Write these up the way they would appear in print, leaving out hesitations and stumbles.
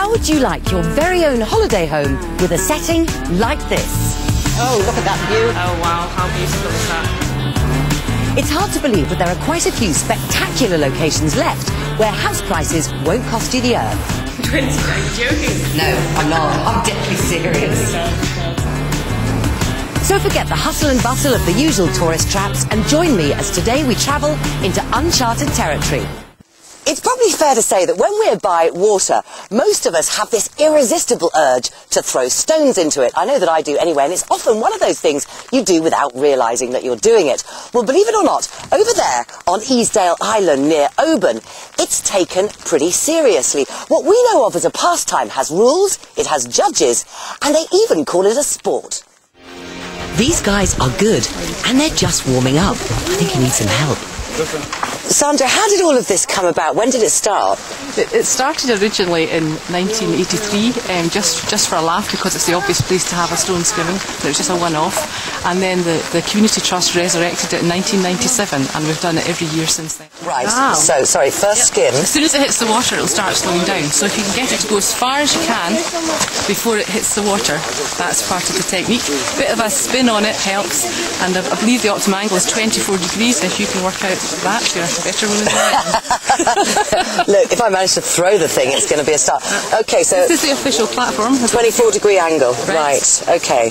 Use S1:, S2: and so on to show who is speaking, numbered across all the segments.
S1: How would you like your very own holiday home with a setting like this? Oh, look at that view.
S2: Oh wow, how beautiful is that?
S1: It's hard to believe that there are quite a few spectacular locations left where house prices won't cost you the earth.
S2: 20, are you joking?
S1: No, I'm not. I'm deadly serious. So forget the hustle and bustle of the usual tourist traps and join me as today we travel into uncharted territory. It's probably fair to say that when we're by water, most of us have this irresistible urge to throw stones into it. I know that I do anyway, and it's often one of those things you do without realising that you're doing it. Well, believe it or not, over there on Easdale Island near Oban, it's taken pretty seriously. What we know of as a pastime has rules, it has judges, and they even call it a sport. These guys are good, and they're just warming up. I think you need some help. Sandra, how did all of this come about? When did it start?
S2: It started originally in 1983, just for a laugh, because it's the obvious place to have a stone skimming. It was just a one-off. And then the Community Trust resurrected it in 1997, and we've done it every year since then.
S1: Right, so, sorry, first skim.
S2: As soon as it hits the water, it'll start slowing down. So if you can get it to go as far as you can before it hits the water, that's part of the technique. A bit of a spin on it helps, and I believe the optimum angle is 24 degrees. If you can work out that, you're a better woman than I am.
S1: Look, if I manage to throw the thing, it's going to be a start. Okay, so...
S2: This is the official platform.
S1: 24-degree angle. Right, okay.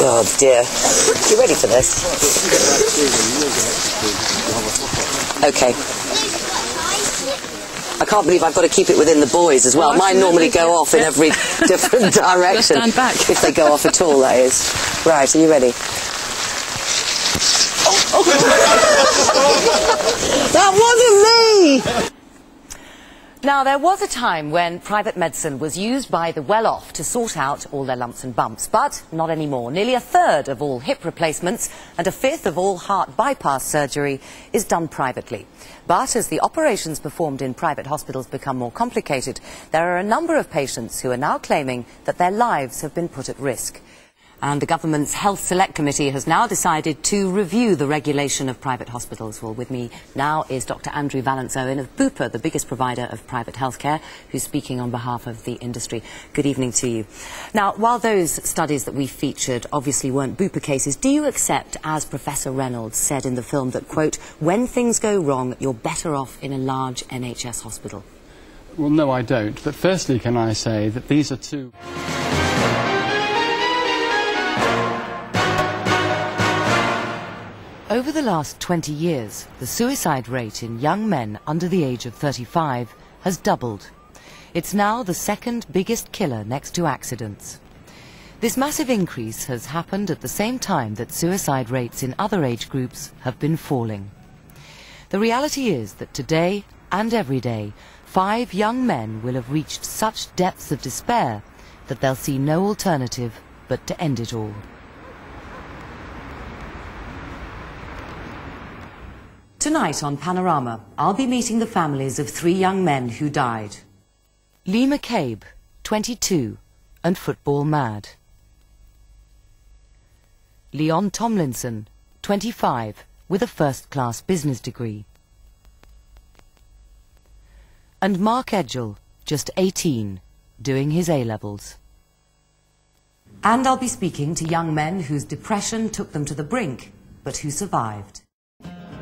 S1: Oh, dear. You ready for this? Okay. I can't believe I've got to keep it within the buoys as well. Mine normally go off in every different direction.
S2: Stand back.
S1: If they go off at all, that is. Right, are you ready? That wasn't me! Now, there was a time when private medicine was used by the well-off to sort out all their lumps and bumps, but not anymore. Nearly a third of all hip replacements and a fifth of all heart bypass surgery is done privately. But as the operations performed in private hospitals become more complicated, there are a number of patients who are now claiming that their lives have been put at risk. And the government's Health Select Committee has now decided to review the regulation of private hospitals. Well, with me now is Dr. Andrew Vallance-Owen of Bupa, the biggest provider of private healthcare, who's speaking on behalf of the industry. Good evening to you. Now, while those studies that we featured obviously weren't Bupa cases, do you accept, as Professor Reynolds said in the film, that, quote, when things go wrong, you're better off in a large NHS hospital?
S3: Well, no, I don't. But firstly, can I say that these are two...
S1: Over the last 20 years, the suicide rate in young men under the age of 35 has doubled. It's now the second biggest killer next to accidents. This massive increase has happened at the same time that suicide rates in other age groups have been falling. The reality is that today and every day, 5 young men will have reached such depths of despair that they'll see no alternative but to end it all. Tonight on Panorama, I'll be meeting the families of 3 young men who died. Lee McCabe, 22, and football mad. Leon Tomlinson, 25, with a first-class business degree. And Mark Edgell, just 18, doing his A-levels. And I'll be speaking to young men whose depression took them to the brink, but who survived.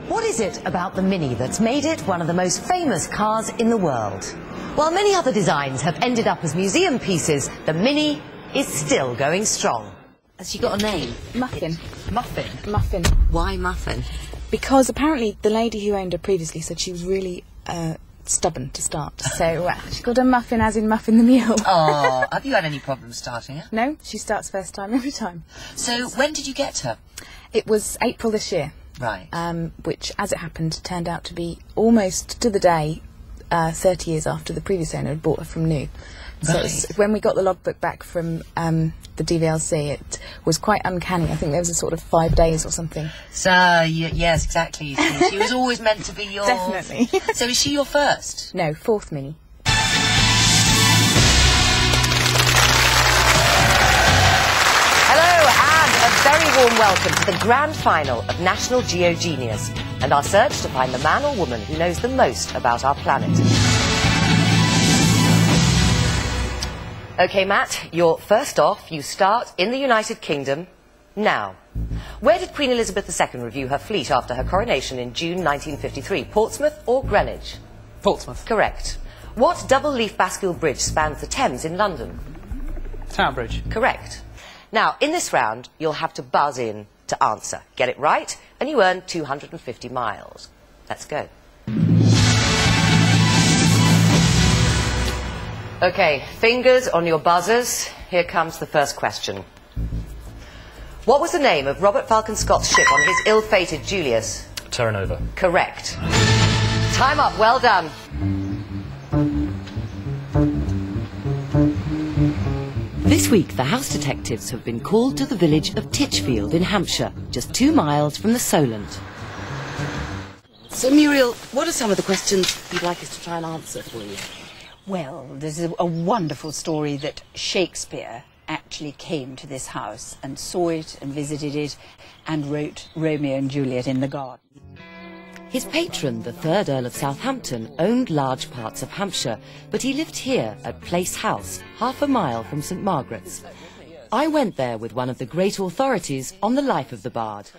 S1: What is it about the Mini that's made it one of the most famous cars in the world? While many other designs have ended up as museum pieces, the Mini is still going strong. Has she got a name?
S4: Muffin.
S1: Muffin?
S4: Muffin.
S1: Why Muffin?
S4: Because apparently the lady who owned her previously said she was really stubborn to start. So she called her Muffin as in Muffin the Mule.
S1: Oh, have you had any problems starting her?
S4: No, she starts first time every time.
S1: So when did you get her?
S4: It was April this year.
S1: Right.
S4: Which, as it happened, turned out to be almost to the day 30 years after the previous owner had bought her from new.
S1: Right.
S4: So when we got the logbook back from the DVLC, it was quite uncanny. I think there was a sort of 5 days or something.
S1: So, yes, exactly. She was always meant to be yours.
S4: Definitely.
S1: So is she your first?
S4: No, 4th Mini.
S1: Very warm welcome to the grand final of National Geo Genius and our search to find the man or woman who knows the most about our planet. OK, Matt, you're first off. You start in the United Kingdom now. Where did Queen Elizabeth II review her fleet after her coronation in June 1953? Portsmouth or Greenwich?
S5: Portsmouth.
S1: Correct. What double-leaf bascule bridge spans the Thames in London?
S5: Tower Bridge.
S1: Correct. Now, in this round, you'll have to buzz in to answer. Get it right, and you earn 250 miles. Let's go. OK, fingers on your buzzers. Here comes the first question. What was the name of Robert Falcon Scott's ship on his ill-fated Julius?
S6: Terra Nova.
S1: Correct. Time up, well done. This week, the house detectives have been called to the village of Titchfield in Hampshire, just 2 miles from the Solent. So, Muriel, what are some of the questions you'd like us to try and answer for you?
S7: Well, there's a wonderful story that Shakespeare actually came to this house and saw it and visited it and wrote Romeo and Juliet in the garden.
S1: His patron, the 3rd Earl of Southampton, owned large parts of Hampshire, but he lived here at Place House, half a mile from St Margaret's. I went there with one of the great authorities on the life of the bard.